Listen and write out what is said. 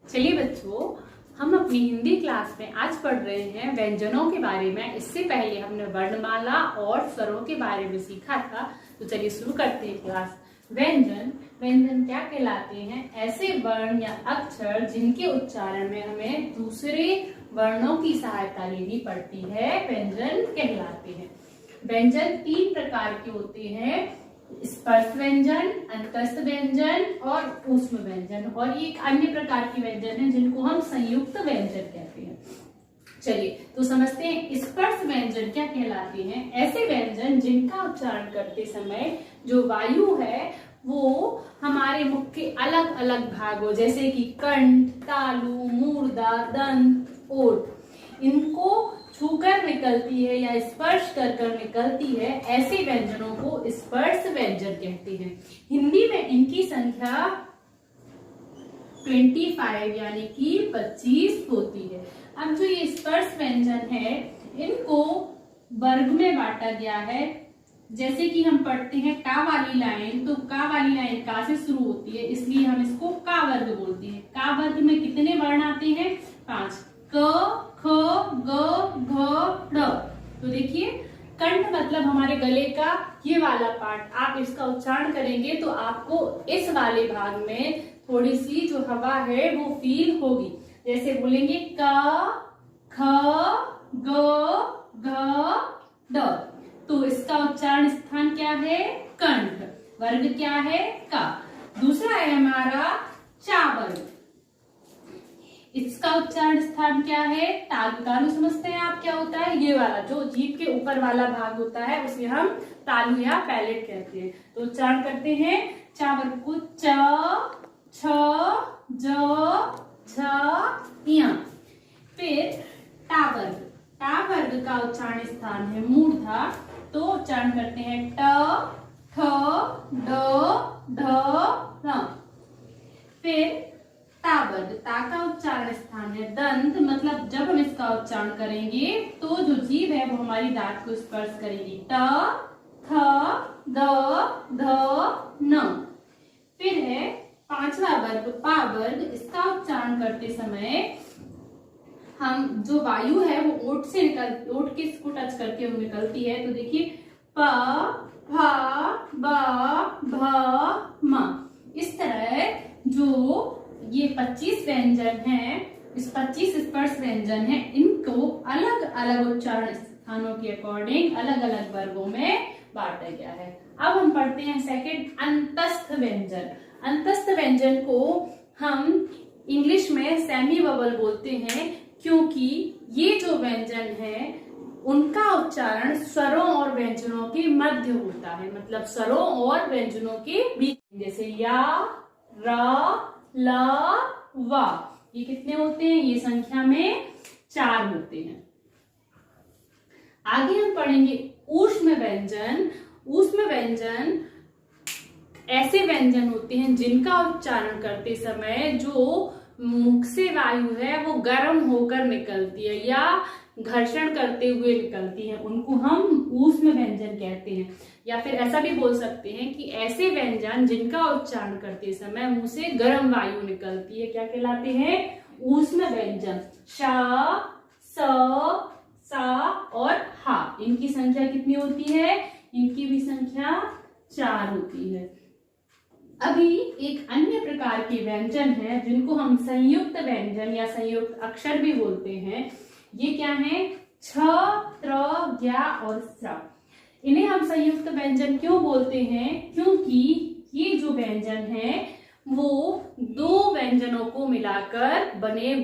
चलिए बच्चों, हम अपनी हिंदी क्लास में आज पढ़ रहे हैं व्यंजनों के बारे में। इससे पहले हमने वर्णमाला और स्वरों के बारे में सीखा था। तो चलिए शुरू करते हैं क्लास। व्यंजन क्या कहलाते हैं? ऐसे वर्ण या अक्षर जिनके उच्चारण में हमें दूसरे वर्णों की सहायता लेनी पड़ती है, व्यंजन कहलाते हैं। व्यंजन 3 प्रकार के होते हैं: स्पर्श व्यंजन, अंतस्थ व्यंजन और ऊष्म व्यंजन। और ये एक अन्य प्रकार की व्यंजन है जिनको हम संयुक्त व्यंजन कहते हैं। चलिए तो समझते हैं स्पर्श व्यंजन क्या कहलाते हैं। ऐसे व्यंजन जिनका उच्चारण करते समय जो वायु है वो हमारे मुख के अलग अलग भागों जैसे कि कंठ, तालु, मूर्धा, दंत, ओठ, इनको छूकर निकलती है या स्पर्श कर निकलती है, ऐसे व्यंजनों को स्पर्श व्यंजन कहते हैं। हिंदी में इनकी संख्या 25 यानी कि 25 होती है। अब जो ये स्पर्श व्यंजन है इनको वर्ग में बांटा गया है। जैसे कि हम पढ़ते हैं का वाली लाइन, तो का वाली लाइन का से शुरू होती है, इसलिए हम इसको का वर्ग बोलते हैं। का वर्ग में कितने वर्ण आते हैं? 5। क, ख, ग, घ, ड़। तो देखिए, कंठ मतलब हमारे गले का ये वाला पार्ट। आप इसका उच्चारण करेंगे तो आपको इस वाले भाग में थोड़ी सी जो हवा है वो फील होगी। जैसे बोलेंगे क, ख, ग, घ, ड। तो इसका उच्चारण स्थान क्या है? कंठ। वर्ग क्या है? का। दूसरा है हमारा चा वर्ग। इसका उच्चारण स्थान क्या है? तालु। तालु समझते हैं आप क्या होता है? ये वाला जो जीभ के ऊपर वाला भाग होता है उसे हम तालु या पैलेट कहते हैं। तो उच्चारण करते हैं चा वर्ग को च, छ, ज, झ, य। फिर टा वर्ग। टा वर्ग का उच्चारण स्थान है मूर्धा। तो उच्चारण करते हैं ट, ठ, ड, ढ, र। फिर ता वर्ग। ता का उच्चारण स्थान है दंत, मतलब जब हम इसका उच्चारण करेंगे तो जो जीभ है वो हमारी दांत को स्पर्श करेगी। ट, थ, द, ध, न। फिर है 5वां वर्ग पा वर्ग। इसका उच्चारण करते समय हम जो वायु है वो ओठ से ओठ के इसको टच करके वो निकलती है। तो देखिए प, फ, ब, भ, म। इस तरह जो ये 25 व्यंजन हैं, इस 25 स्पर्श व्यंजन हैं, इनको अलग अलग उच्चारण स्थानों के अकॉर्डिंग अलग अलग वर्गों में बांटा गया है। अब हम पढ़ते हैं सेकंड अंतस्थ व्यंजन। अंतस्थ व्यंजन को हम इंग्लिश में सेमी वोवल बोलते हैं, क्योंकि ये जो व्यंजन है उनका उच्चारण स्वरों और व्यंजनों के मध्य होता है, मतलब स्वरों और व्यंजनों के बीच। जैसे या, र, ल, व। ये कितने होते हैं? ये संख्या में 4 होते हैं। आगे हम पढ़ेंगे ऊष्म व्यंजन। ऊष्म व्यंजन ऐसे व्यंजन होते हैं जिनका उच्चारण करते समय जो मुख से वायु है वो गर्म होकर निकलती है या घर्षण करते हुए निकलती है, उनको हम ऊष्म व्यंजन कहते हैं। या फिर ऐसा भी बोल सकते हैं कि ऐसे व्यंजन जिनका उच्चारण करते समय मुंह से गर्म वायु निकलती है, क्या कहलाते हैं? ऊष्म व्यंजन। श, स, सा और हा। इनकी संख्या कितनी होती है? इनकी भी संख्या 4 होती है। अभी एक अन्य प्रकार के व्यंजन है जिनको हम संयुक्त व्यंजन या संयुक्त अक्षर भी बोलते हैं। ये क्या है? छ, त्र, ज्ञ और स्र। इन्हें हम संयुक्त व्यंजन क्यों बोलते हैं? क्योंकि ये जो व्यंजन है वो 2 व्यंजनों को मिलाकर बने